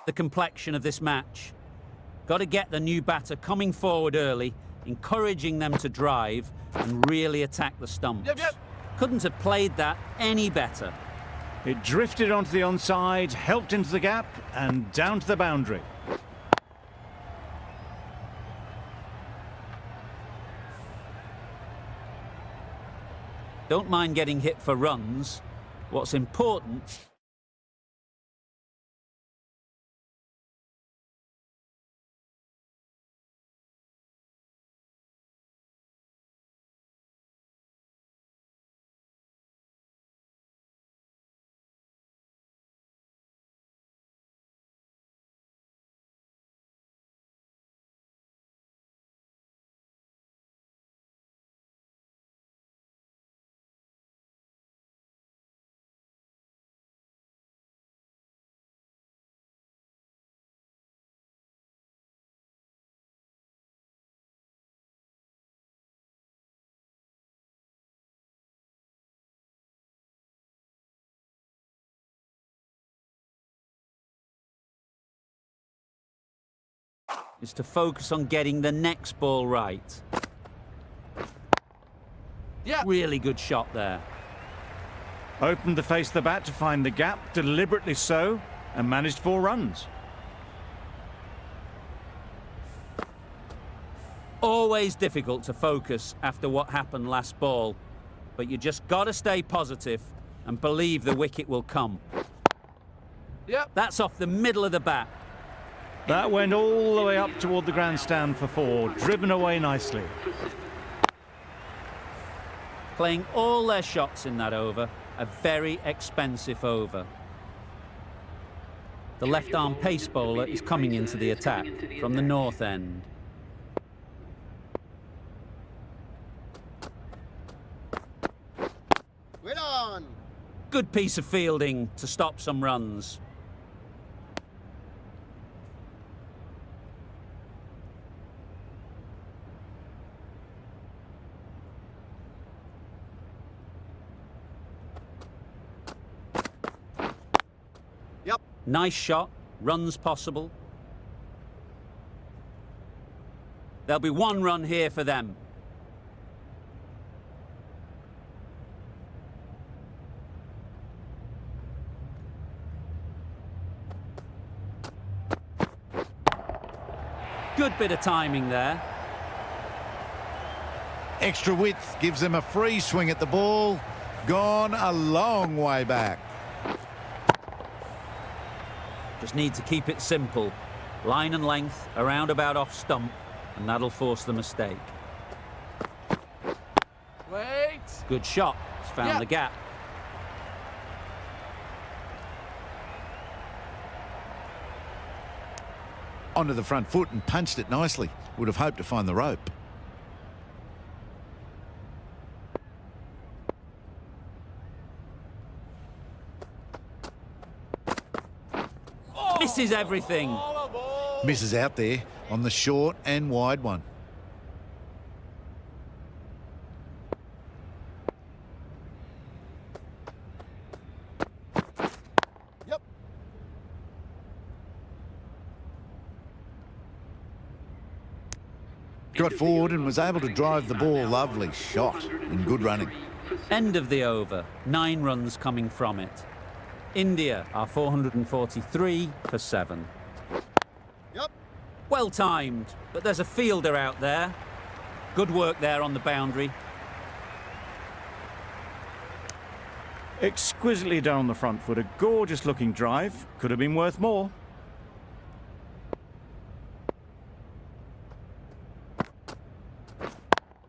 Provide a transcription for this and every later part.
The complexion of this match. Got to get the new batter coming forward early, encouraging them to drive and really attack the stumps. Couldn't have played that any better. It drifted onto the onside, helped into the gap and down to the boundary. Don't mind getting hit for runs. What's important... is to focus on getting the next ball right. Yeah. Really good shot there. Opened the face of the bat to find the gap, deliberately so, and managed 4 runs. Always difficult to focus after what happened last ball, but you just got to stay positive and believe the wicket will come. Yep. That's off the middle of the bat. That went all the way up toward the grandstand for 4, driven away nicely. Playing all their shots in that over, a very expensive over. The left-arm pace bowler is coming into the attack from the north end. Wait on. Good piece of fielding to stop some runs. Yep. Nice shot, runs possible. There'll be 1 run here for them. Good bit of timing there. Extra width gives them a free swing at the ball. Gone a long way back. Just need to keep it simple. Line and length, around about off stump, and that'll force the mistake. Wait. Good shot. It's found the gap. Onto the front foot and punched it nicely. Would have hoped to find the rope. Misses everything. Misses out there on the short and wide one. Yep. Got forward and was able to drive the ball. Lovely shot and good running. End of the over. 9 runs coming from it. India are 443 for 7. Yep. Well timed, but there's a fielder out there. Good work there on the boundary. Exquisitely done on the front foot. A gorgeous looking drive. Could have been worth more.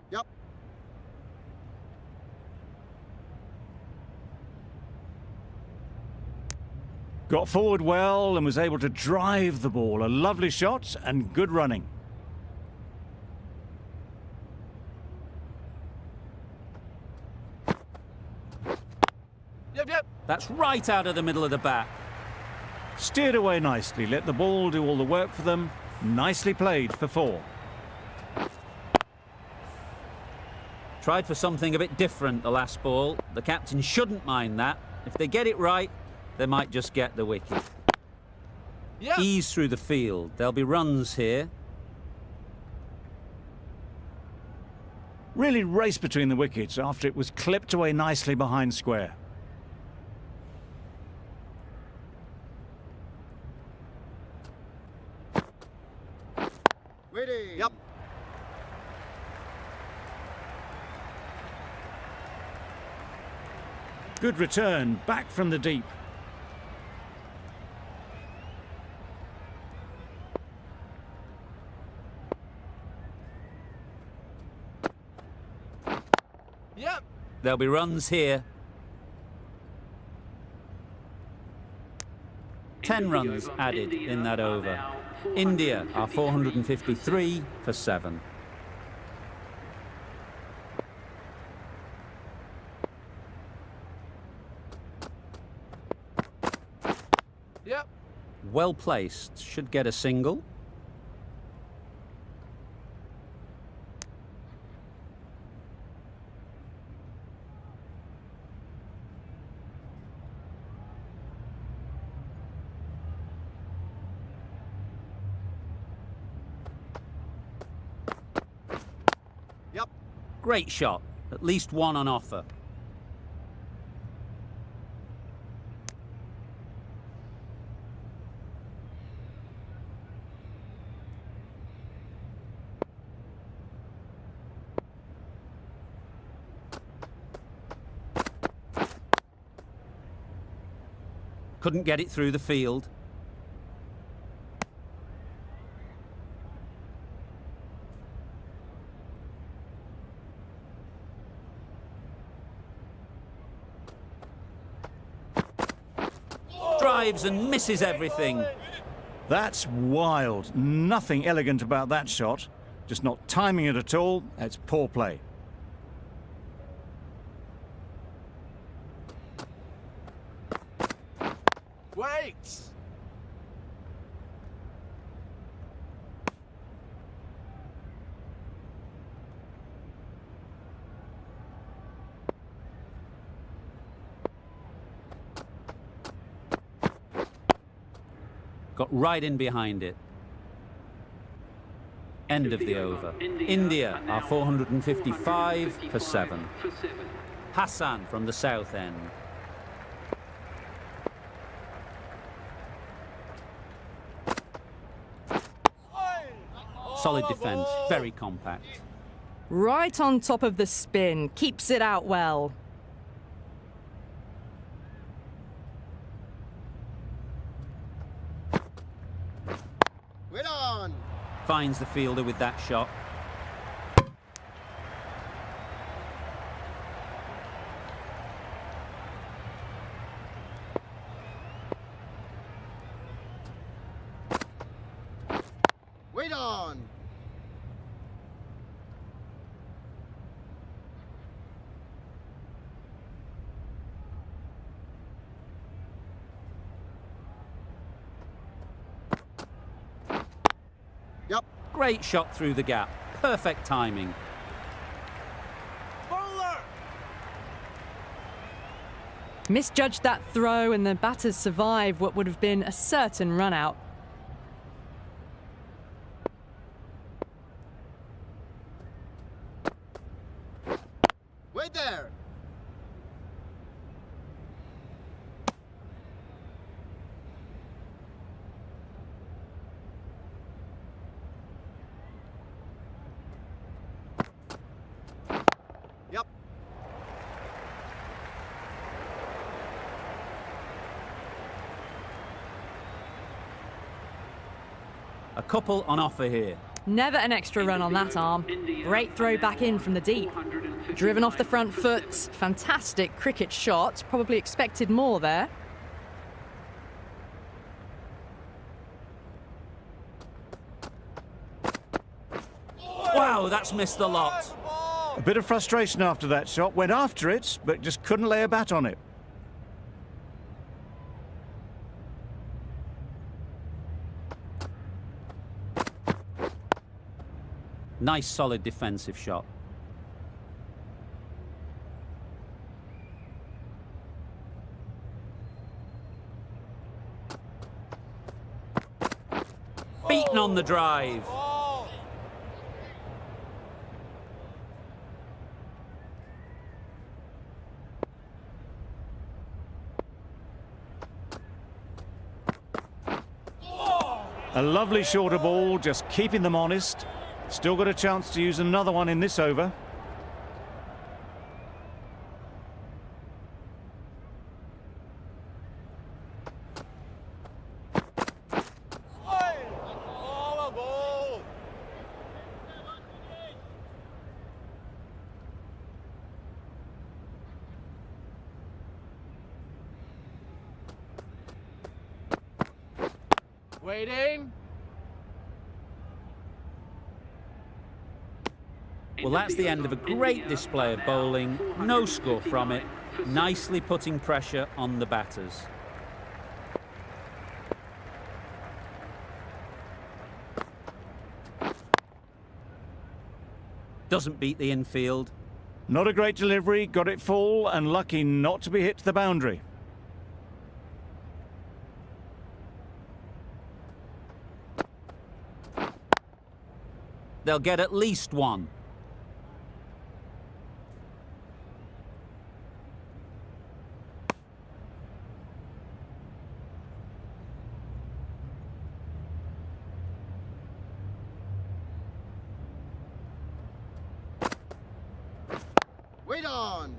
Yep. Got forward well and was able to drive the ball. A lovely shot and good running. Yep. That's right out of the middle of the bat. Steered away nicely. Let the ball do all the work for them. Nicely played for 4. Tried for something a bit different the last ball. The captain shouldn't mind that. If they get it right, they might just get the wicket. Yep. Ease through the field. There'll be runs here. Really raced between the wickets after it was clipped away nicely behind square. Waiting. Yep. Good return, back from the deep. Yep. There'll be runs here. 10 runs added in that over. India are 453 for 7. Yep. Well placed, should get a single. Yep. Great shot, at least one on offer. Couldn't get it through the field. Drives and misses everything. That's wild. Nothing elegant about that shot. Just not timing it at all. It's poor play. Wait. Got right in behind it. End of the over. India are 455 for 7. Hassan from the south end. Solid defence, very compact. Right on top of the spin, keeps it out well. Wait on. Finds the fielder with that shot. Wait on. Yep. Great shot through the gap. Perfect timing. Bowler. Misjudged that throw and the batters survive what would have been a certain run out. Wait there. Yep. A couple on offer here. Never an extra run on that arm. Great throw back in from the deep. Driven off the front foot. Fantastic cricket shot. Probably expected more there. Wow, that's missed the lot. A bit of frustration after that shot. Went after it, but just couldn't lay a bat on it. Nice solid defensive shot. on the drive. A lovely shorter ball, just keeping them honest. Still got a chance to use another one in this over. Waiting. Well, that's the end of a great display of bowling. No score from it. Nicely putting pressure on the batters. Doesn't beat the infield. Not a great delivery, got it full and lucky not to be hit to the boundary. They'll get at least one. Wait on.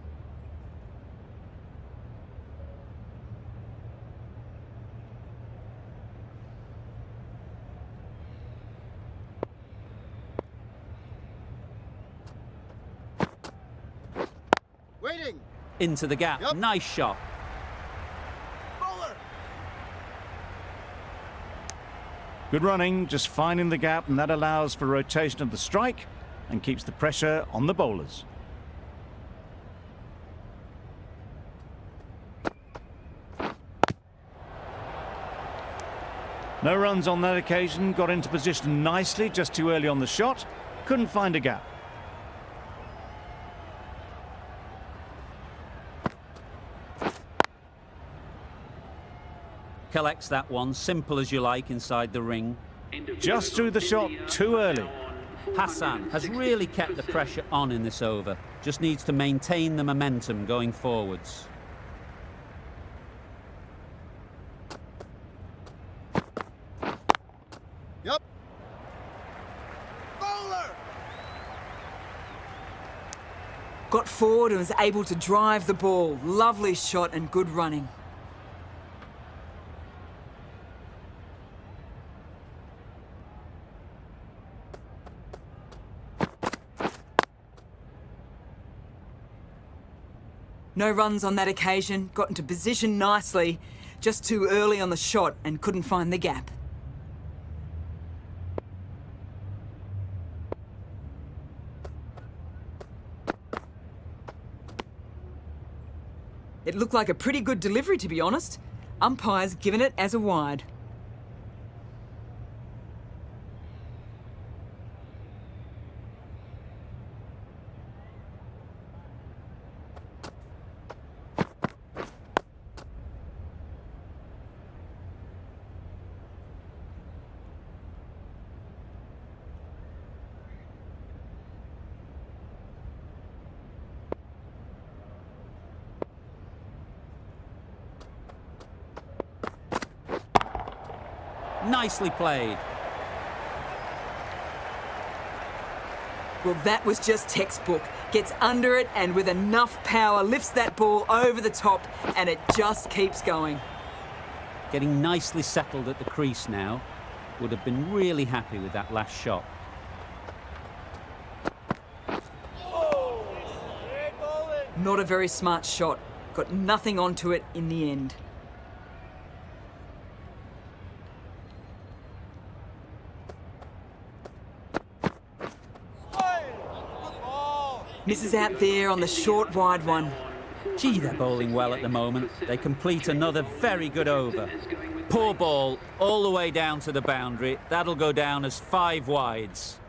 Waiting. Into the gap. Yep. Nice shot. Bowler. Good running, just finding the gap, and that allows for rotation of the strike and keeps the pressure on the bowlers. No runs on that occasion, got into position nicely, just too early on the shot, couldn't find a gap. Collects that one, simple as you like, inside the ring. Just threw the shot too early. Hassan has really kept the pressure on in this over. Just needs to maintain the momentum going forwards. Yep. Bowler. Got forward and was able to drive the ball. Lovely shot and good running. No runs on that occasion, got into position nicely, just too early on the shot and couldn't find the gap. It looked like a pretty good delivery, to be honest. Umpire's given it as a wide. Nicely played. Well, that was just textbook. Gets under it and with enough power lifts that ball over the top and it just keeps going. Getting nicely settled at the crease now. Would have been really happy with that last shot. Not a very smart shot. Got nothing onto it in the end. Misses out there on the short wide one. Gee, they're bowling well at the moment. They complete another very good over. Poor ball, all the way down to the boundary. That'll go down as 5 wides.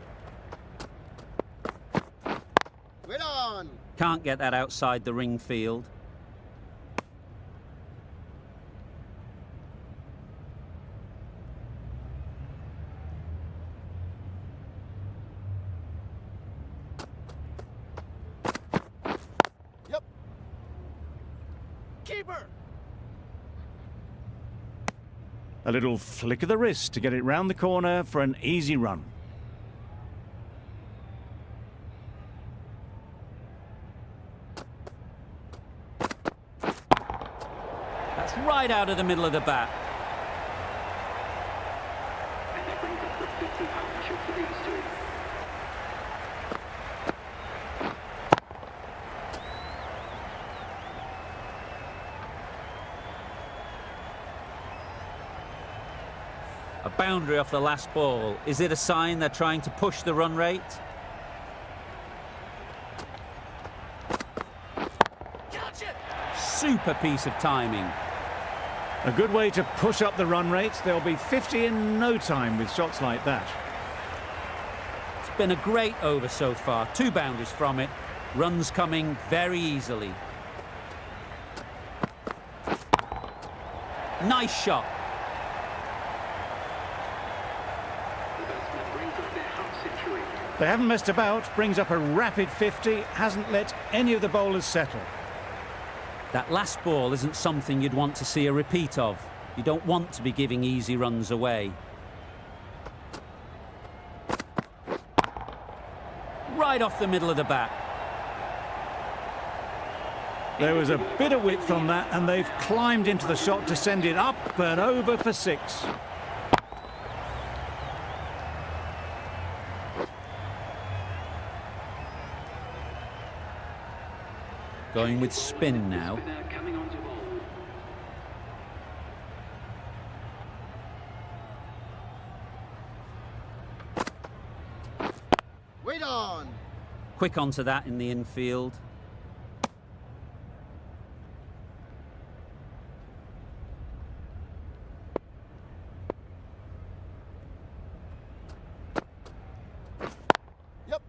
Wait on. Can't get that outside the ring field. Keeper! A little flick of the wrist to get it round the corner for an easy run. That's right out of the middle of the bat. A boundary off the last ball. Is it a sign they're trying to push the run rate? Super piece of timing. A good way to push up the run rate. They'll be 50 in no time with shots like that. It's been a great over so far. 2 boundaries from it. Runs coming very easily. Nice shot. They haven't messed about, brings up a rapid 50, hasn't let any of the bowlers settle. That last ball isn't something you'd want to see a repeat of. You don't want to be giving easy runs away. Right off the middle of the bat. There was a bit of width on that, and they've climbed into the shot to send it up and over for 6. Going with spin now. Wait on! Quick onto that in the infield. Yep.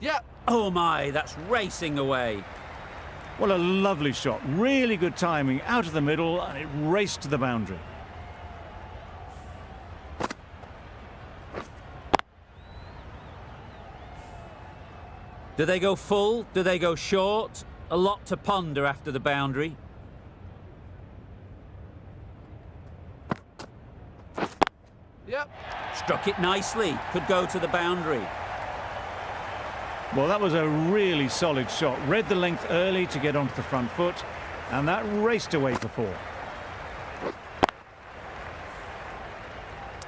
Yeah. Oh my, that's racing away. Well, a lovely shot. Really good timing. Out of the middle, and it raced to the boundary. Do they go full? Do they go short? A lot to ponder after the boundary. Yep. Struck it nicely. Could go to the boundary. Well, that was a really solid shot. Read the length early to get onto the front foot, and that raced away for 4.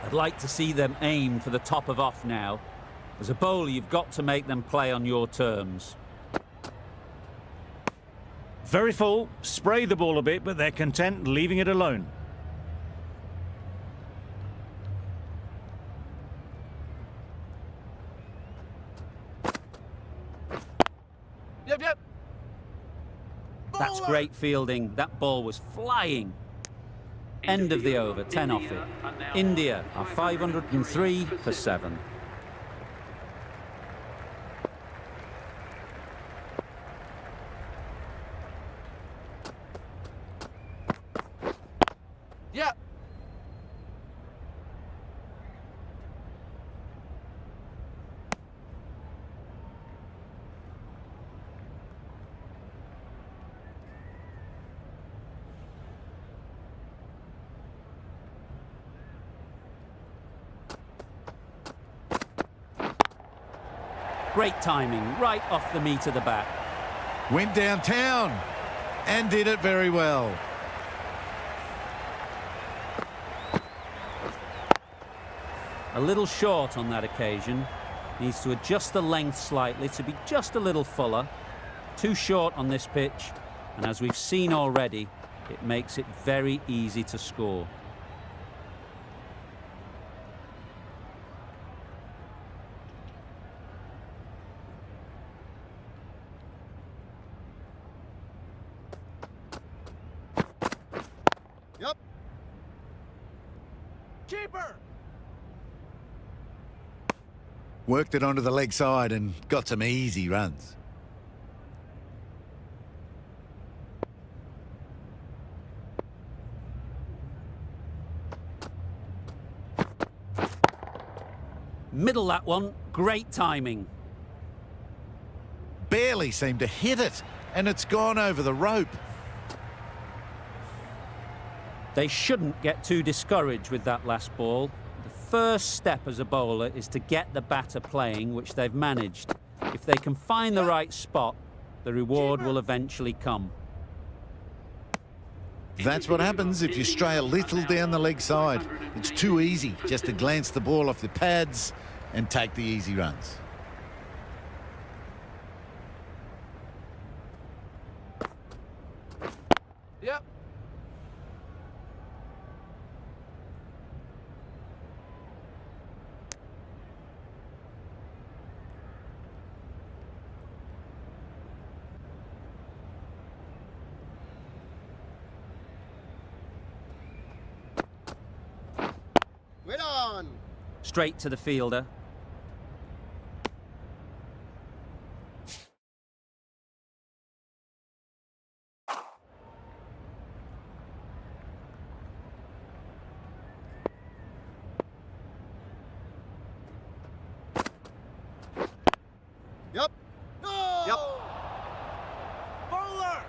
I'd like to see them aim for the top of off now. As a bowler, you've got to make them play on your terms. Very full, spray the ball a bit, but they're content leaving it alone. Yep, yep. That's Bowler! great fielding. That ball was flying. End of the over, 10 off it. India are 503 for 7. Yeah. Great timing, right off the meat of the bat. Went downtown and did it very well. A little short on that occasion. Needs to adjust the length slightly to be just a little fuller. Too short on this pitch, and as we've seen already, it makes it very easy to score. Yep. Keeper. Worked it onto the leg side and got some easy runs. Middle that one, great timing. Barely seemed to hit it, and it's gone over the rope. They shouldn't get too discouraged with that last ball. The first step as a bowler is to get the batter playing, which they've managed. If they can find the right spot, the reward will eventually come. That's what happens if you stray a little down the leg side. It's too easy just to glance the ball off the pads and take the easy runs. Yep. Wait on. Straight to the fielder. Yep. No. Yep. Bowler.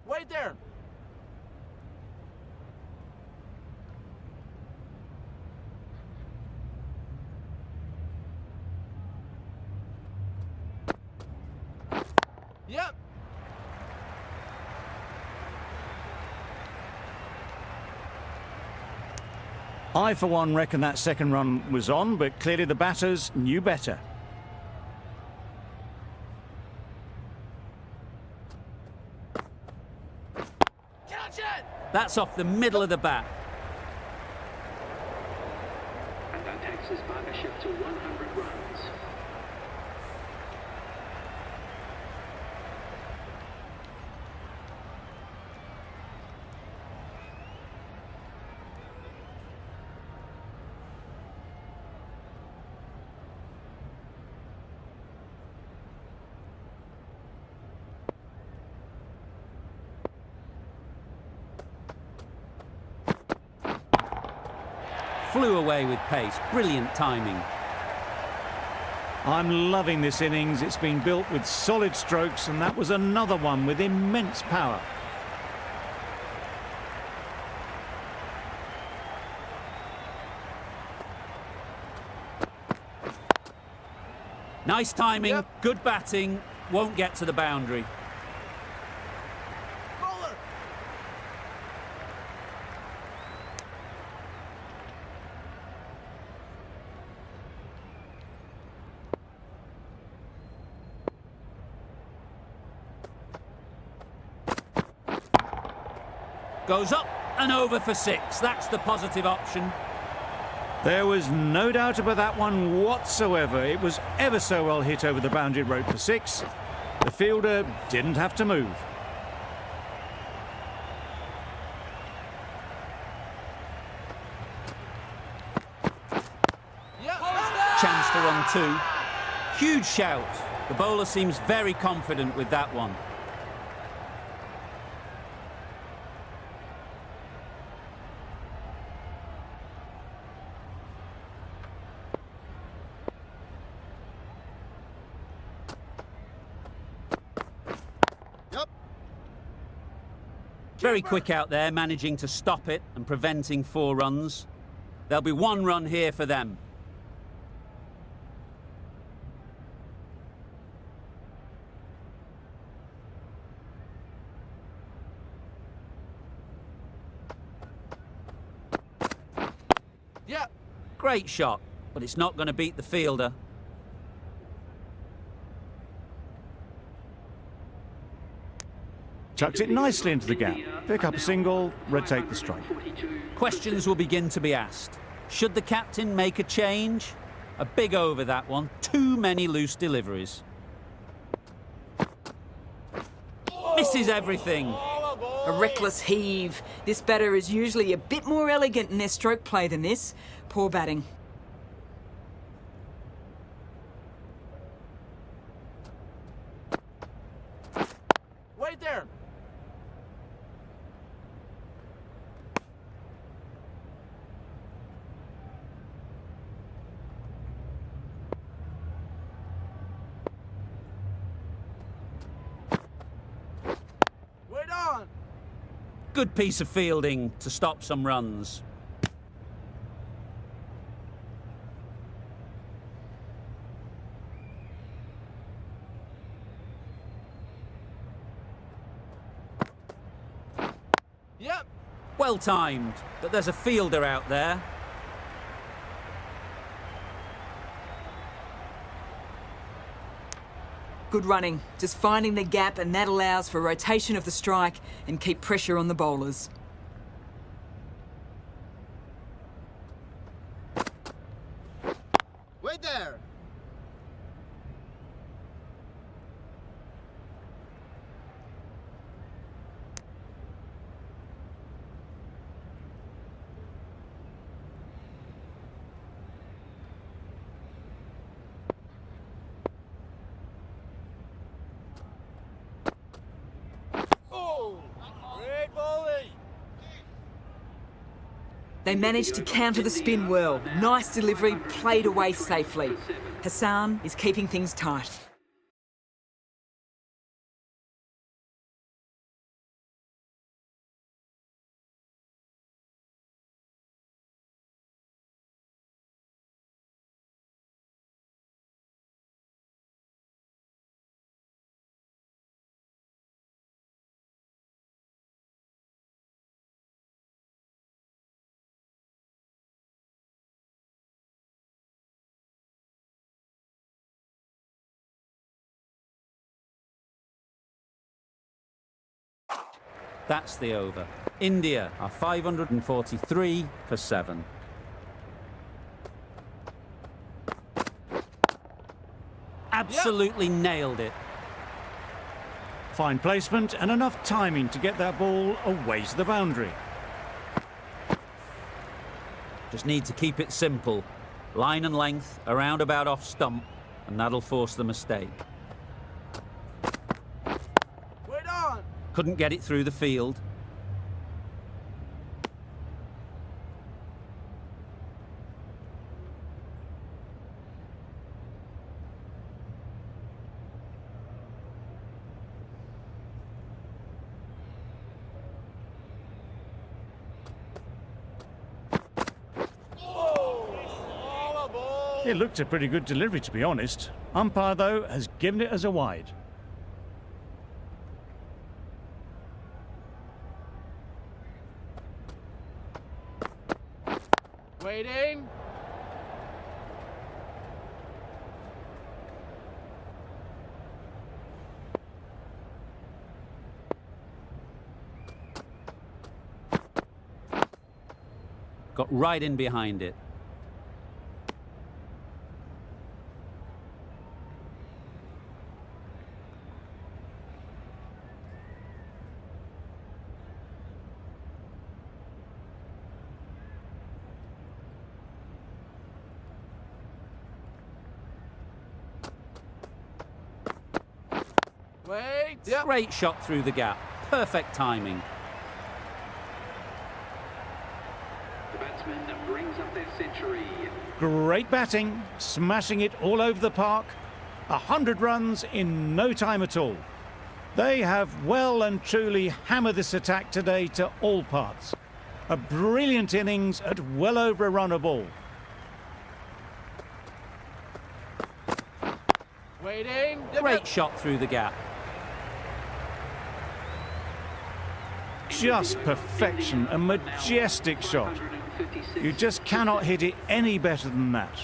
Wait there. Yep. I, for one, reckon that second run was on, but clearly the batters knew better. Catch it. That's off the middle of the bat. And that takes his partnership to 100 runs. Flew away with pace, brilliant timing. I'm loving this innings. It's been built with solid strokes, and that was another one with immense power. Nice timing, Yep. good batting, won't get to the boundary. Bowler. Goes up and over for 6. That's the positive option. There was no doubt about that one whatsoever. It was ever so well hit over the boundary rope for 6. The fielder didn't have to move. Yep. Chance to run 2. Huge shout. The bowler seems very confident with that one. Yep. Very quick out there, managing to stop it and preventing 4 runs. There'll be 1 run here for them. Yep. Great shot, but it's not going to beat the fielder. Chucked it nicely into the gap. Pick up a single, rotate the strike. Questions will begin to be asked. Should the captain make a change? A big over that one. Too many loose deliveries. Misses everything. A reckless heave. This batter is usually a bit more elegant in their stroke play than this. Poor batting. Wait there. Wait on. Good piece of fielding to stop some runs. Yep. Well timed, but there's a fielder out there. Good running. Just finding the gap, and that allows for rotation of the strike and keep pressure on the bowlers. Wait there. Oh, great volley. They managed to counter the spin well. Nice delivery, played away safely. Hassan is keeping things tight. That's the over. India are 543 for 7. Absolutely nailed it. Fine placement and enough timing to get that ball away to the boundary. Just need to keep it simple. Line and length, around about off stump, and that'll force the mistake. Wait on. Couldn't get it through the field. It looked a pretty good delivery, to be honest. Umpire, though, has given it as a wide. Waiting. Got right in behind it. Wait. Yep. Great shot through the gap. Perfect timing. The batsman brings up their century. Great batting, smashing it all over the park. 100 runs in no time at all. They have well and truly hammered this attack today to all parts. A brilliant innings at well over a run a ball. Waiting. Yep, Great yep. shot through the gap. Just perfection, a majestic shot. You just cannot hit it any better than that.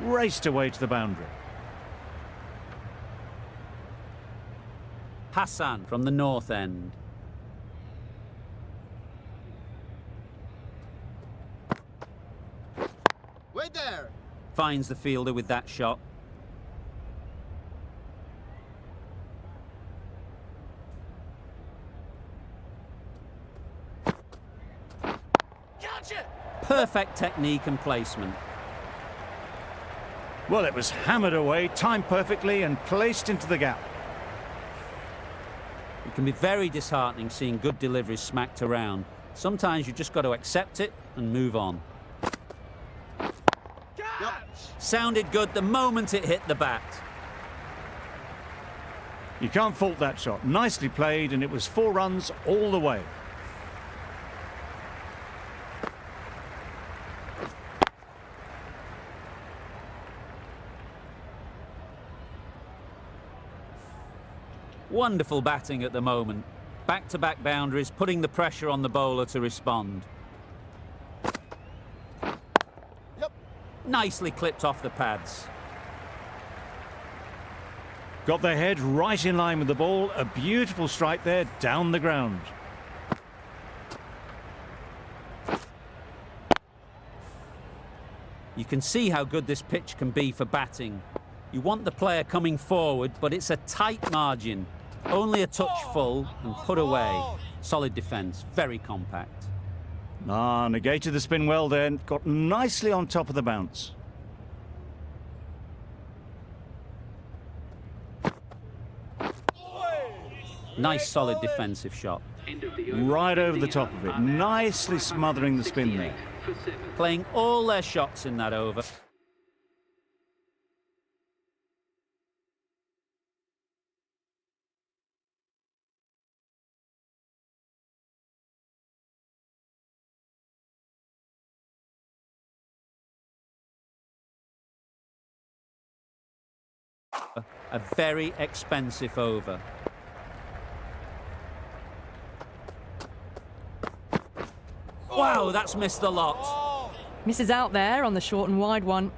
Raced away to the boundary. Hassan from the north end. Wait there. finds the fielder with that shot. Gotcha! Perfect technique and placement. Well, it was hammered away, timed perfectly and placed into the gap. It can be very disheartening seeing good deliveries smacked around. Sometimes you just got to accept it and move on. Catch! Sounded good the moment it hit the bat. You can't fault that shot. Nicely played, and it was 4 runs all the way. Wonderful batting at the moment. Back-to-back boundaries, putting the pressure on the bowler to respond. Yep. Nicely clipped off the pads. Got their head right in line with the ball. A beautiful strike there, down the ground. You can see how good this pitch can be for batting. You want the player coming forward, but it's a tight margin. Only a touch full and put away. Solid defence, very compact. Negated the spin well there, got nicely on top of the bounce. Nice solid defensive shot. End of the over. Right over the top of it, nicely smothering the spin there. For 7. Playing all their shots in that over. A very expensive over. Wow, that's missed the lot. Misses out there on the short and wide one.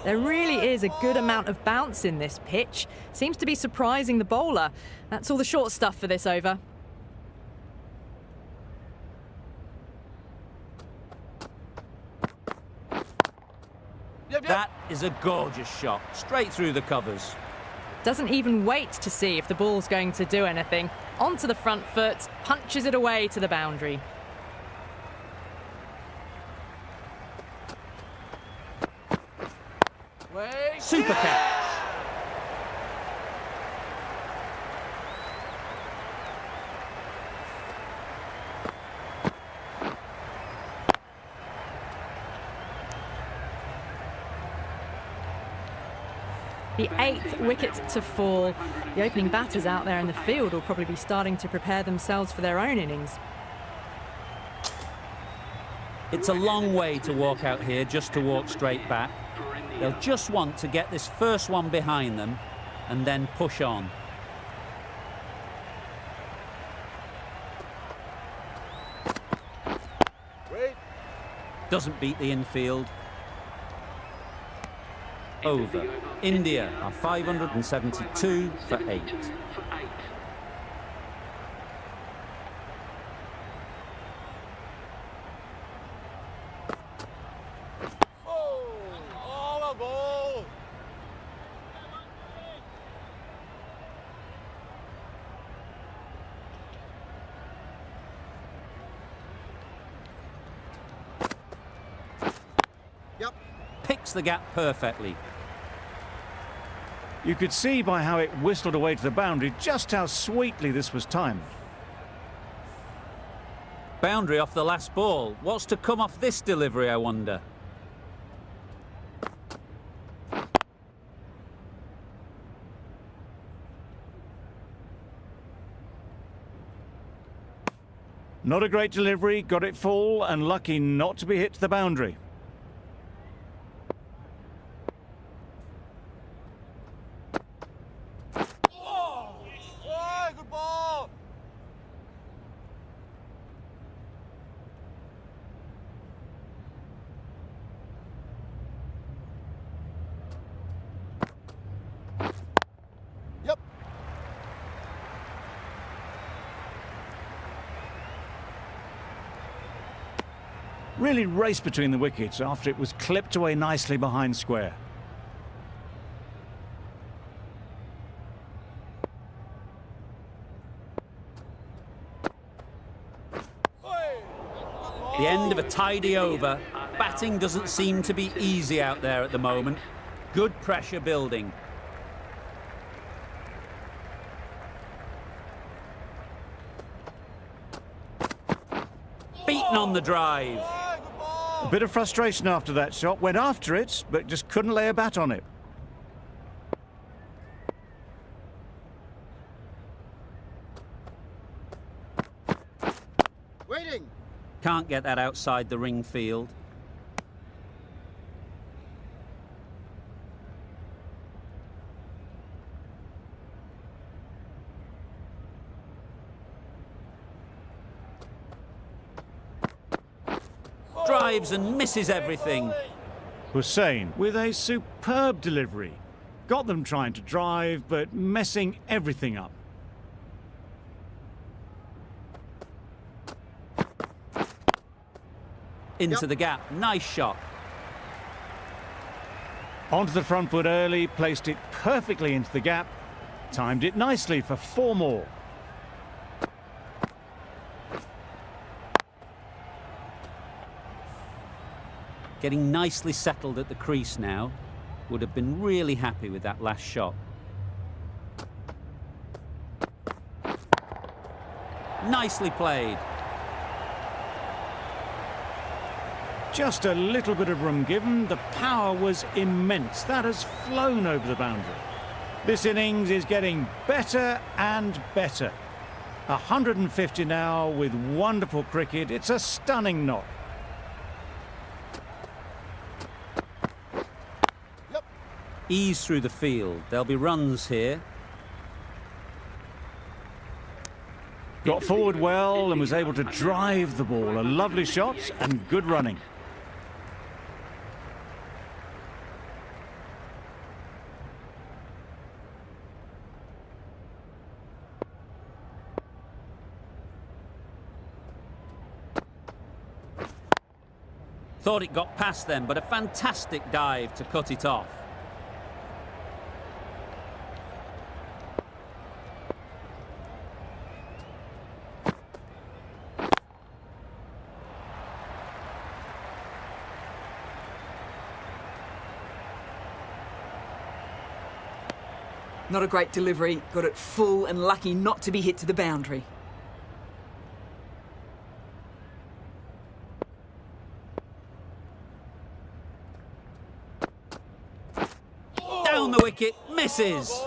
There really is a good amount of bounce in this pitch. Seems to be surprising the bowler. That's all the short stuff for this over. That is a gorgeous shot, straight through the covers. Doesn't even wait to see if the ball's going to do anything. Onto the front foot, punches it away to the boundary. Wait. Super catch. The 8th wicket to fall. The opening batters out there in the field will probably be starting to prepare themselves for their own innings. It's a long way to walk out here just to walk straight back. They'll just want to get this first one behind them and then push on. Wait. Doesn't beat the infield. Over. India are 572 for 8. For 8. Oh, a ball. Yep. Picks the gap perfectly. You could see by how it whistled away to the boundary just how sweetly this was timed. Boundary off the last ball. What's to come off this delivery, I wonder? Not a great delivery, got it full and lucky not to be hit to the boundary. really raced between the wickets after it was clipped away nicely behind square. The end of a tidy over. Batting doesn't seem to be easy out there at the moment. Good pressure building. Beaten on the drive. A bit of frustration after that shot. Went after it, but just couldn't lay a bat on it. Waiting. Can't get that outside the ring field. Drives and misses everything. Hussain with a superb delivery. Got them trying to drive, but messing everything up. Into the gap. Nice shot. Onto the front foot early, placed it perfectly into the gap. Timed it nicely for 4 more. Getting nicely settled at the crease now. Would have been really happy with that last shot. Nicely played. Just a little bit of room given. The power was immense. That has flown over the boundary. This innings is getting better and better. 150 now with wonderful cricket. It's a stunning knock. Ease through the field. There'll be runs here. Got forward well and was able to drive the ball. A lovely shot and good running. Thought it got past them, but a fantastic dive to cut it off. Not a great delivery, got it full and lucky not to be hit to the boundary. Down the wicket, misses.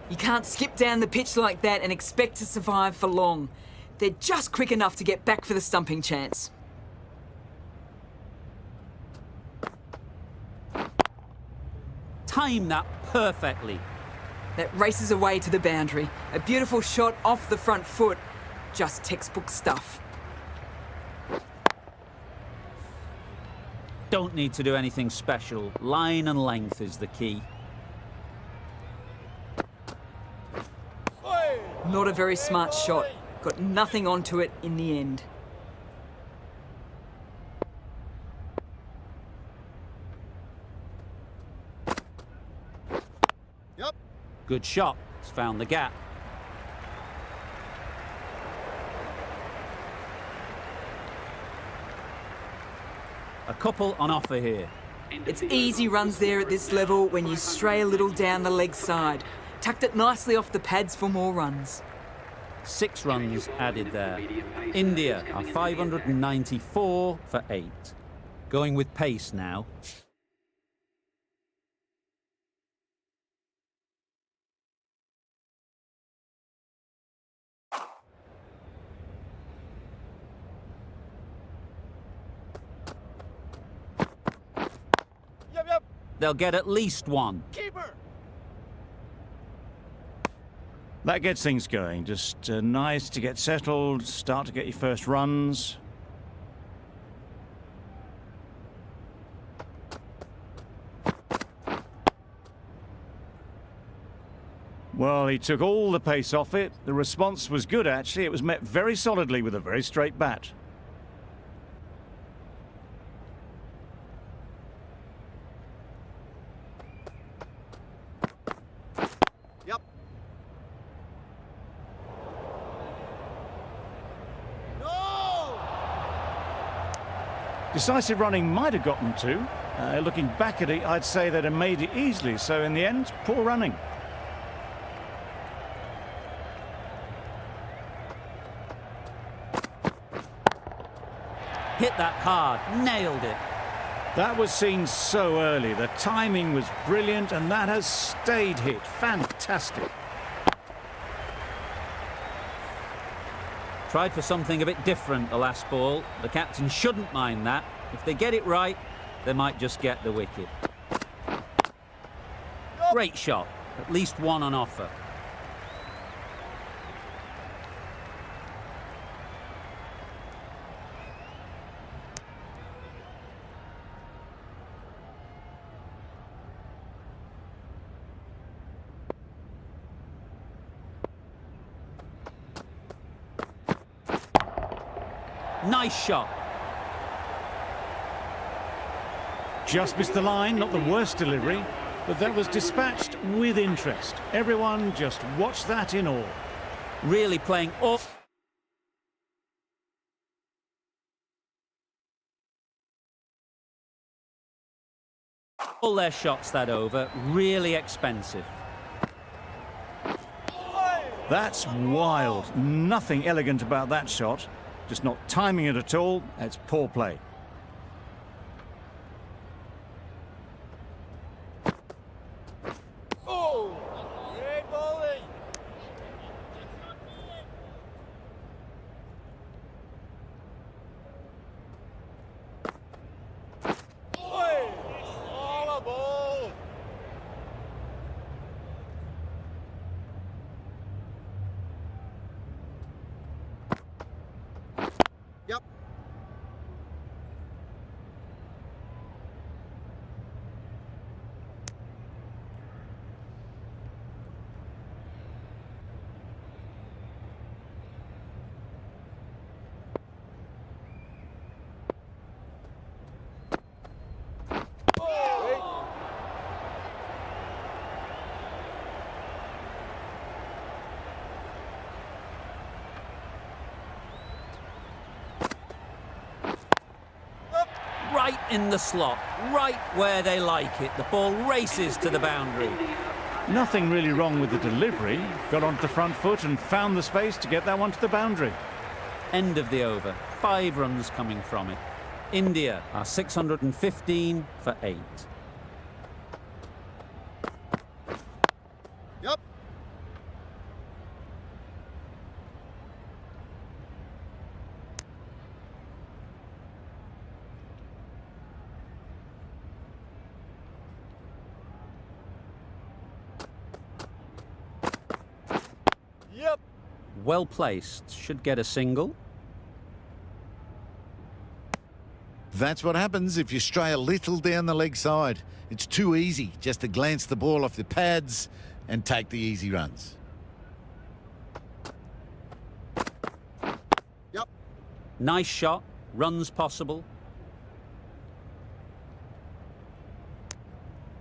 You can't skip down the pitch like that and expect to survive for long. They're just quick enough to get back for the stumping chance. Timed that perfectly. That races away to the boundary. A beautiful shot off the front foot. Just textbook stuff. Don't need to do anything special. Line and length is the key. Not a very smart shot. Got nothing onto it in the end. Good shot. It's found the gap. A couple on offer here. It's easy runs there at this level when you stray a little down the leg side. Tucked it nicely off the pads for more runs. 6 runs added there. India are 594 for 8. Going with pace now. They'll get at least 1. Keeper. That gets things going. Just nice to get settled, start to get your first runs. Well, he took all the pace off it. The response was good, actually. It was met very solidly with a very straight bat. Decisive running might have gotten two. Looking back at it, I'd say they'd have made it easily. So in the end, poor running. Hit that hard, nailed it. That was seen so early. The timing was brilliant, and that has stayed hit. Fantastic. Tried for something a bit different the last ball. The captain shouldn't mind that. If they get it right, they might just get the wicket. Great shot. At least one on offer. Nice shot. Just missed the line, not the worst delivery, but that was dispatched with interest. Everyone just watched that in awe. Really playing off. All their shots that over, really expensive. That's wild. Nothing elegant about that shot. Just not timing it at all. It's poor play. Oh! Great bowling! All a ball! Yep. Right in the slot, right where they like it. The ball races to the boundary. Nothing really wrong with the delivery. Got onto the front foot and found the space to get that one to the boundary. End of the over. 5 runs coming from it. India are 615 for 8. Yep. Yep. Well placed. Should get a single. That's what happens if you stray a little down the leg side. It's too easy just to glance the ball off the pads and take the easy runs. Yep. Nice shot. Runs possible.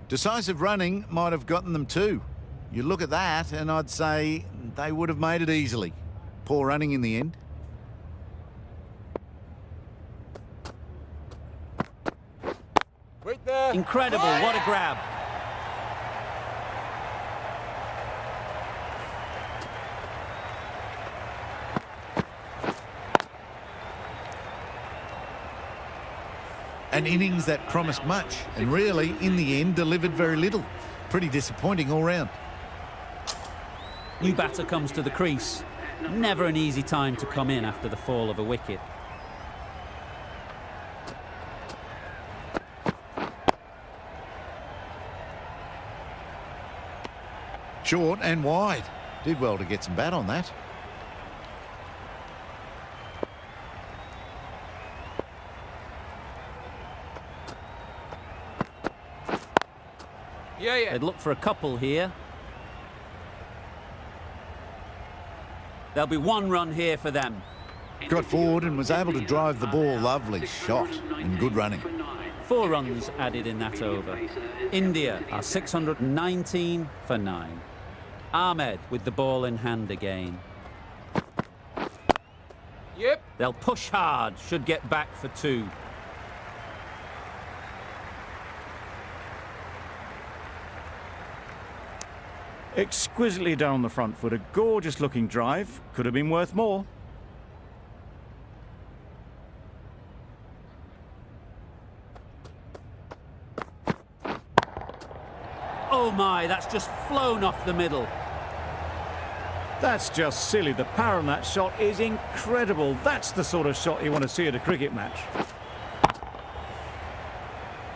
Decisive running might have gotten them too. You look at that and I'd say they would have made it easily. Poor running in the end. Wait there. Incredible. What a grab. An innings that promised much and really, in the end, delivered very little. Pretty disappointing all round. New batter comes to the crease. Never an easy time to come in after the fall of a wicket. Short and wide. Did well to get some bat on that. Yeah. They'd look for a couple here. There'll be 1 run here for them. Got forward and was able to drive the ball. Lovely shot and good running. 4 runs added in that over. India are 619 for 9. Ahmed with the ball in hand again. Yep. They'll push hard, should get back for 2. Exquisitely done on the front foot. A gorgeous looking drive. Could have been worth more. Oh my, that's just flown off the middle. That's just silly. The power on that shot is incredible. That's the sort of shot you want to see at a cricket match.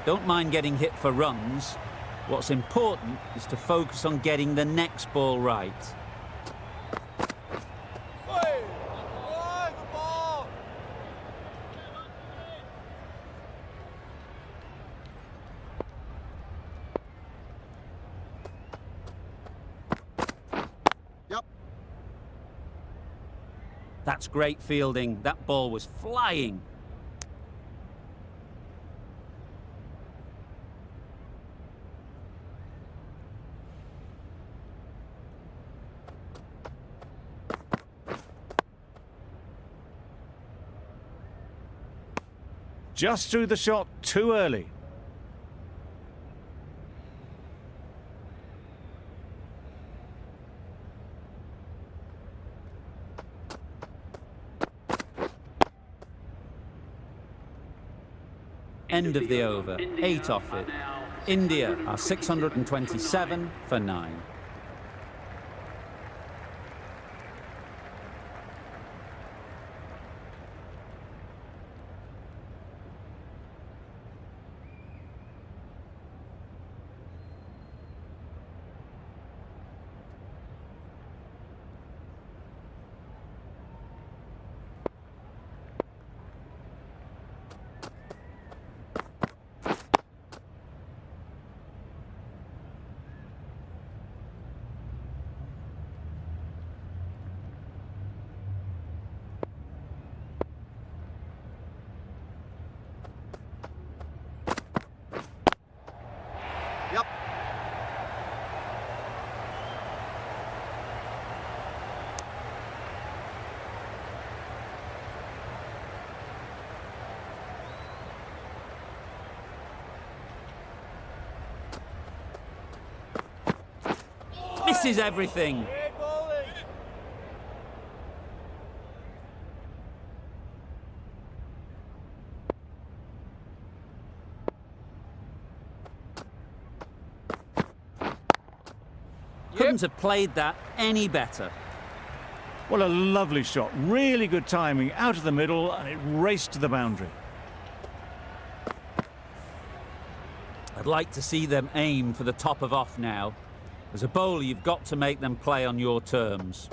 Don't mind getting hit for runs. What's important is to focus on getting the next ball right. Hey! Oh, good ball! Yep. That's great fielding. That ball was flying. Just threw the shot too early. End of the over. 8 off it. India are 627 for 9. Yep. Misses everything. Great bowling! Couldn't have played that any better. Well, a lovely shot. Really good timing. Out of the middle, and it raced to the boundary. I'd like to see them aim for the top of off now. As a bowler, you've got to make them play on your terms.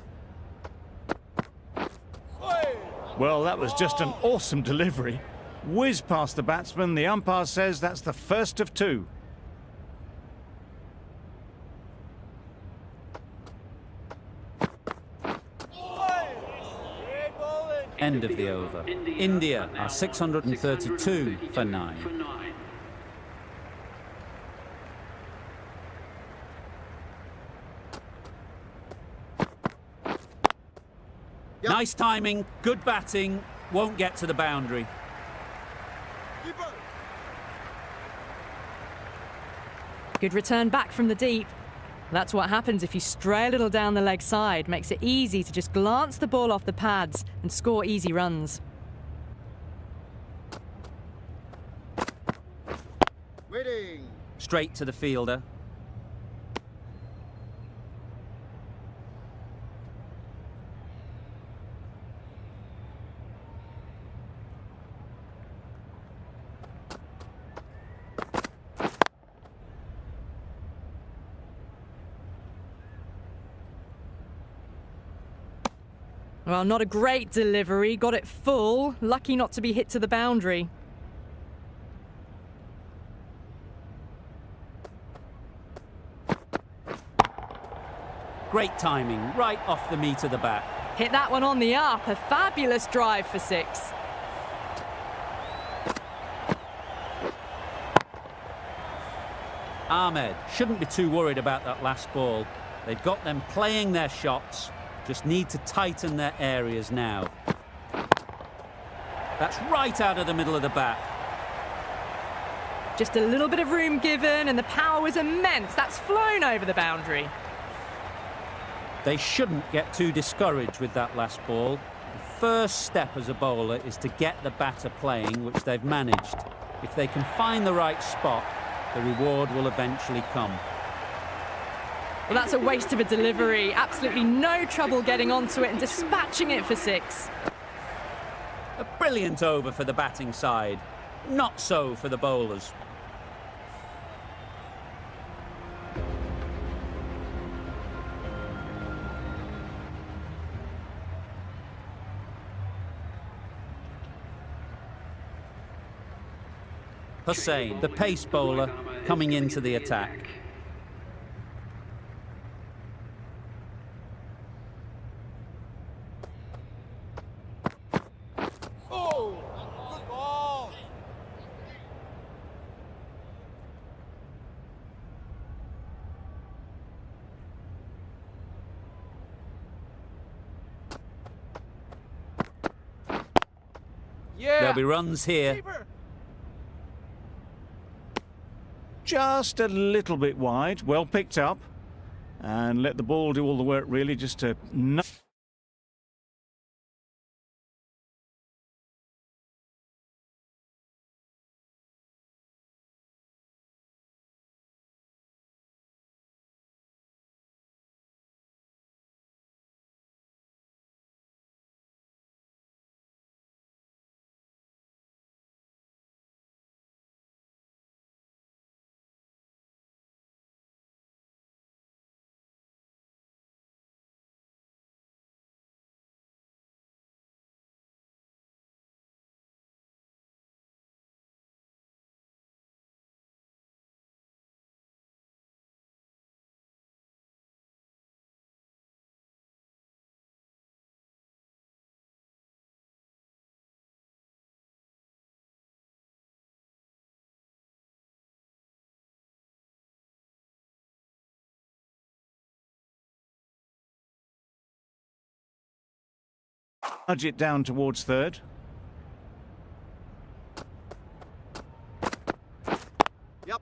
Hey! Well, that was just an awesome delivery. Whiz past the batsman. The umpire says that's the first of 2. Great bowling! End of the over. India are 632 for 9. For 9. Yep. Nice timing, good batting, won't get to the boundary. Keeper! Good return back from the deep. That's what happens if you stray a little down the leg side. Makes it easy to just glance the ball off the pads and score easy runs. Waiting! Straight to the fielder. Well, not a great delivery. Got it full. Lucky not to be hit to the boundary. Great timing, right off the meat of the bat. Hit that one on the up. A fabulous drive for 6. Ahmed shouldn't be too worried about that last ball. They've got them playing their shots, just need to tighten their areas now. That's right out of the middle of the bat. Just a little bit of room given and the power was immense. That's flown over the boundary. They shouldn't get too discouraged with that last ball. The first step as a bowler is to get the batter playing, which they've managed. If they can find the right spot, the reward will eventually come. Well, that's a waste of a delivery. Absolutely no trouble getting onto it and dispatching it for 6. A brilliant over for the batting side. Not so for the bowlers. Hussain, the pace bowler, coming into the attack. Oh, good ball. There'll be runs here. Keeper. Just a little bit wide, well picked up. And let the ball do all the work, really, just to... nudge it down towards third. Yep.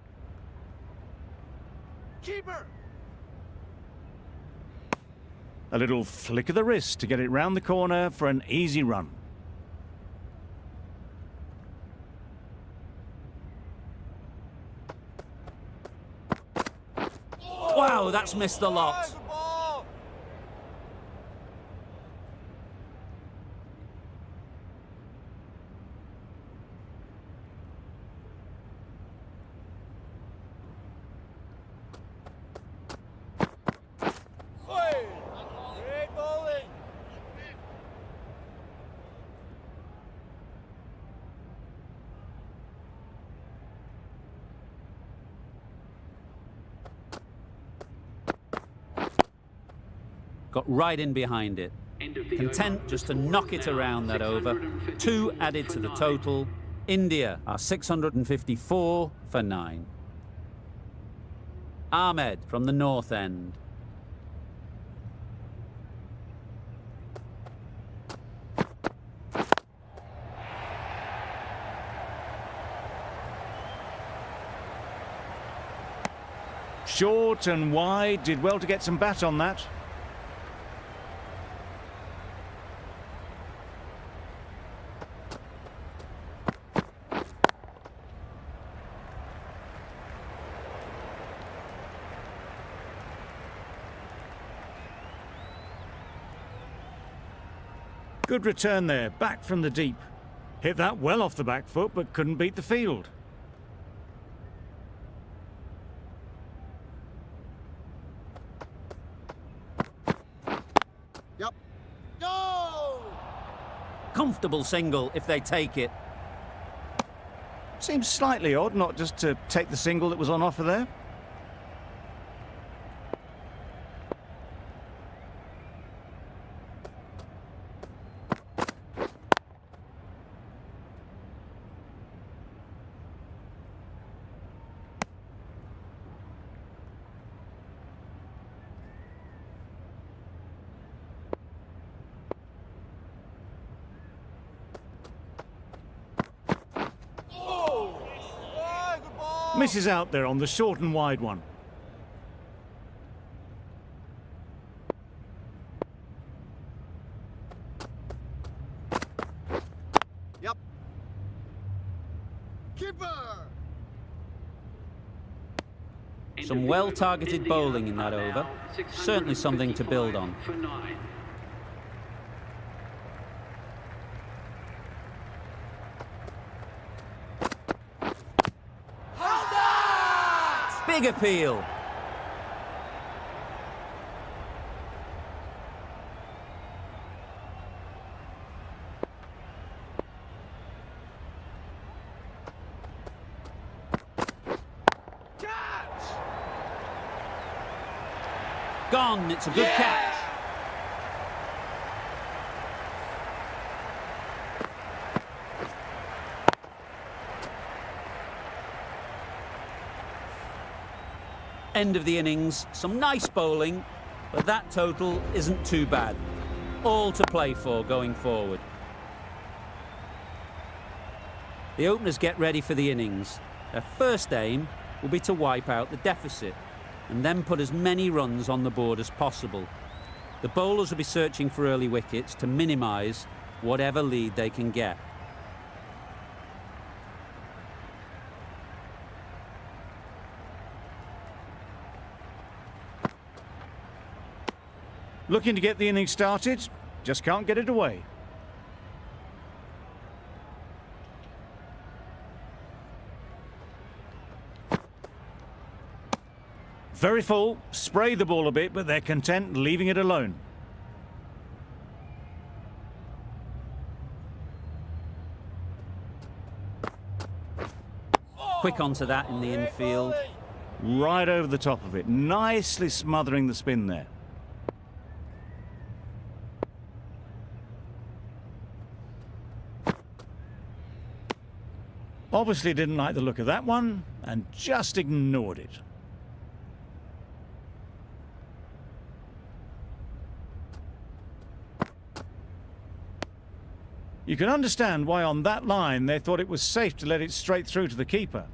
Keeper. A little flick of the wrist to get it round the corner for an easy run. Wow, that's missed the lot. Good ball. Oi, great bowling. Got right in behind it. Content just to knock it around that over. 2 added to the total. India are 654 for 9. Ahmed from the north end. Short and wide, did well to get some bat on that. Good return there, back from the deep. Hit that well off the back foot, but couldn't beat the field. Yep. Go. Comfortable single if they take it. Seems slightly odd not just to take the single that was on offer there. Misses out there on the short and wide one. Keeper! Some well-targeted bowling in that over. Certainly something to build on. For 9. Big appeal. Gone. It's a good catch. End of the innings. Some nice bowling, but that total isn't too bad. All to play for going forward. The openers get ready for the innings. Their first aim will be to wipe out the deficit and then put as many runs on the board as possible. The bowlers will be searching for early wickets to minimise whatever lead they can get. Looking to get the innings started, just can't get it away. Very full, spray the ball a bit, but they're content leaving it alone. Quick onto that in the infield. Right over the top of it, nicely smothering the spin there. Obviously didn't like the look of that one and just ignored it. You can understand why on that line they thought it was safe to let it straight through to the keeper.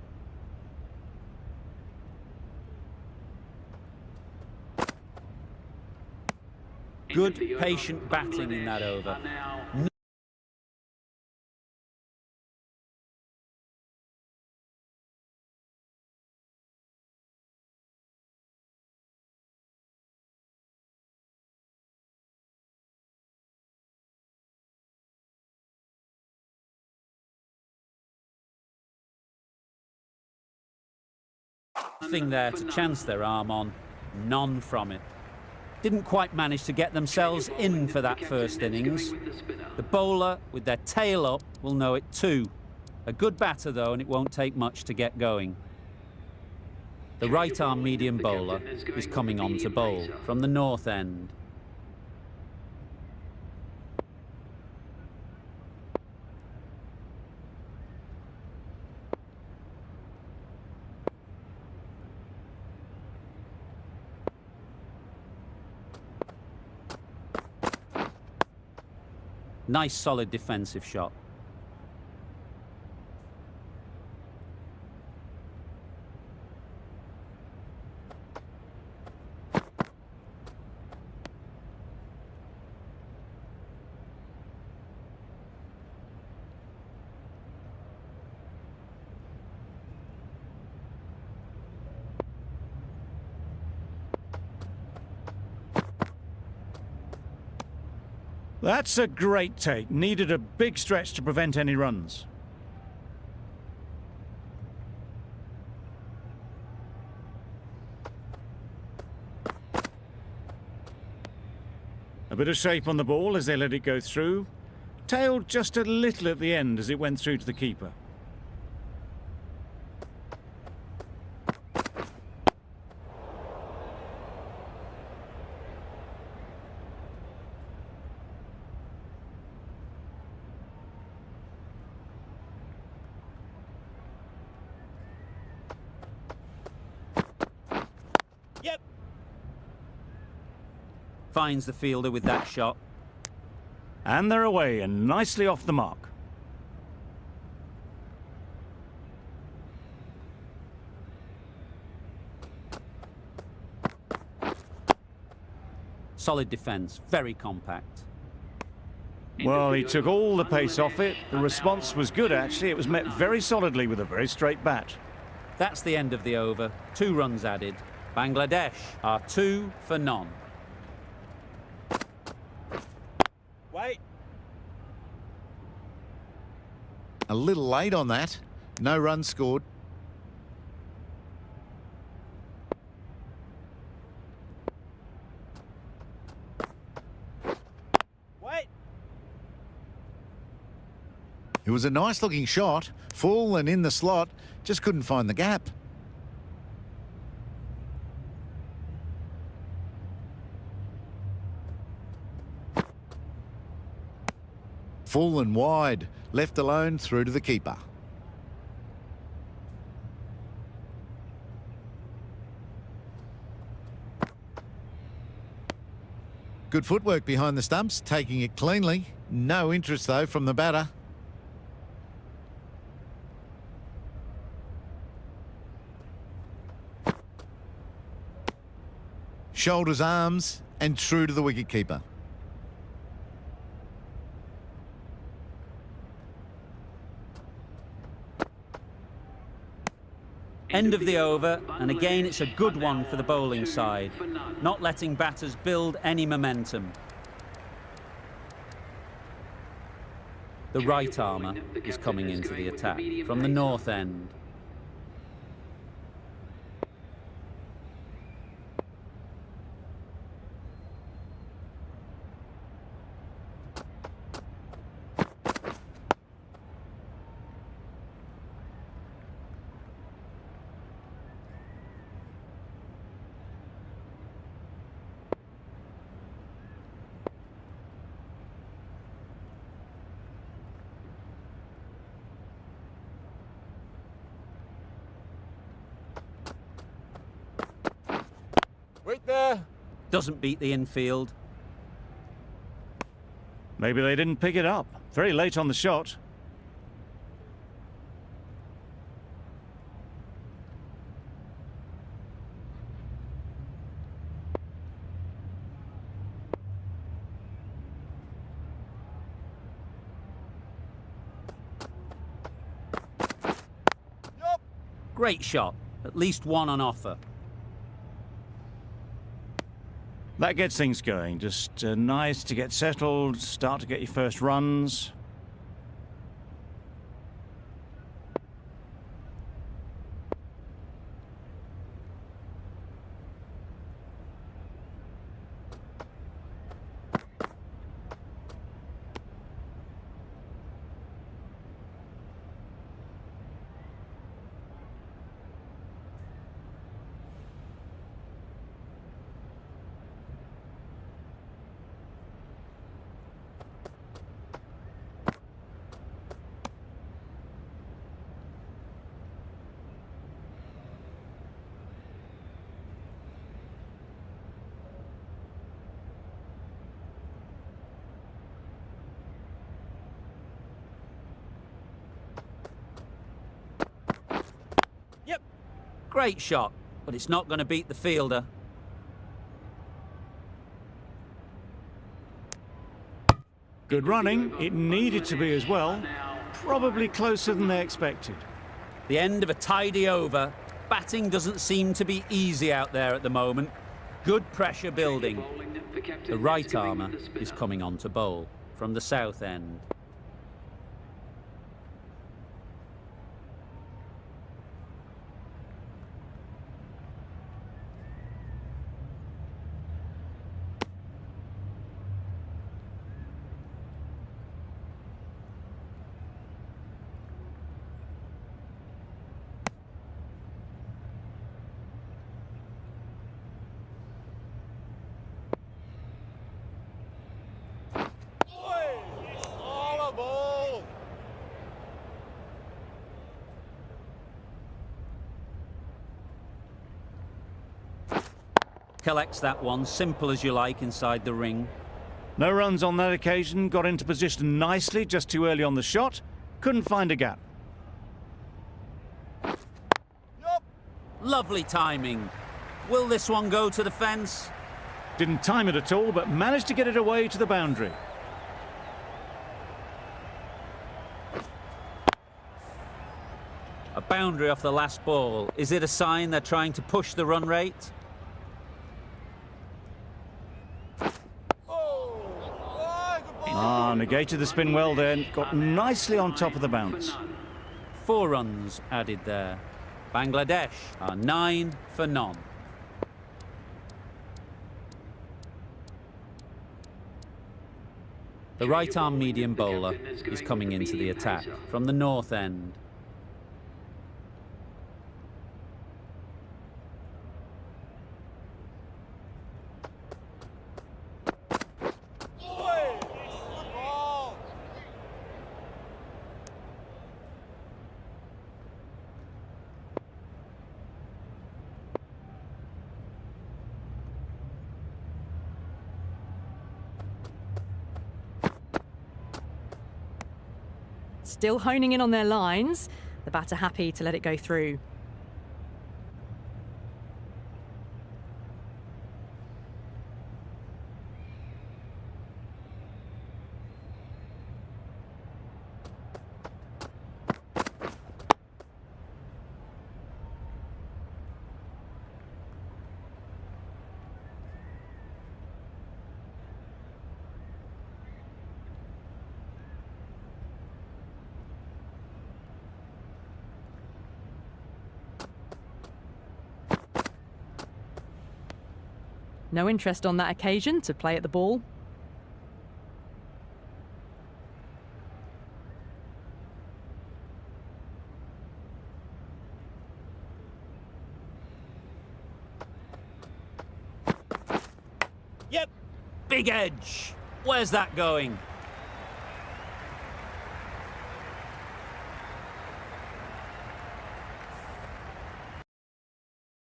Good, patient batting in that over. Nothing there to chance their arm on, none from it. Didn't quite manage to get themselves in for that first innings. The bowler, with their tail up, will know it too. A good batter though, and it won't take much to get going. The right-arm medium bowler is coming on to bowl from the north end. Nice solid defensive shot. That's a great take. Needed a big stretch to prevent any runs. A bit of shape on the ball as they let it go through. Tailed just a little at the end as it went through to the keeper. Finds the fielder with that shot. And they're away and nicely off the mark. Solid defence, very compact. Well, he took all the pace off it. The response was good, actually. It was met very solidly with a very straight bat. That's the end of the over. 2 runs added. Bangladesh are 2 for none. Wait. A little late on that. No runs scored. Wait. It was a nice looking shot, full and in the slot, just couldn't find the gap. Full and wide, left alone through to the keeper. Good footwork behind the stumps, taking it cleanly. No interest though from the batter. Shoulders, arms, and true to the wicketkeeper. End of the over, and again it's a good one for the bowling side, not letting batters build any momentum. The right armour is coming into the attack from the north end. Wait there. Doesn't beat the infield. Maybe they didn't pick it up. Very late on the shot. Yup. Great shot, at least one on offer. That gets things going. Just nice to get settled, start to get your first runs. Yep. Great shot, but it's not going to beat the fielder. Good running. It needed to be as well. Probably closer than they expected. The end of a tidy over. Batting doesn't seem to be easy out there at the moment. Good pressure building. The right armour is coming on to bowl from the south end. All a ball. Collects that one, simple as you like, inside the ring. No runs on that occasion. Got into position nicely, just too early on the shot. Couldn't find a gap. Yup. Lovely timing. Will this one go to the fence? Didn't time it at all, but managed to get it away to the boundary. boundary off the last ball. Is it a sign they're trying to push the run rate? Ah, negated the spin well then. Got nicely on top of the bounce. 4 runs added there. Bangladesh are 9 for none. The right-arm medium bowler is coming into the attack from the north end. Still honing in on their lines. The batter happy to let it go through. No interest on that occasion to play at the ball. Yep. Big edge. Where's that going?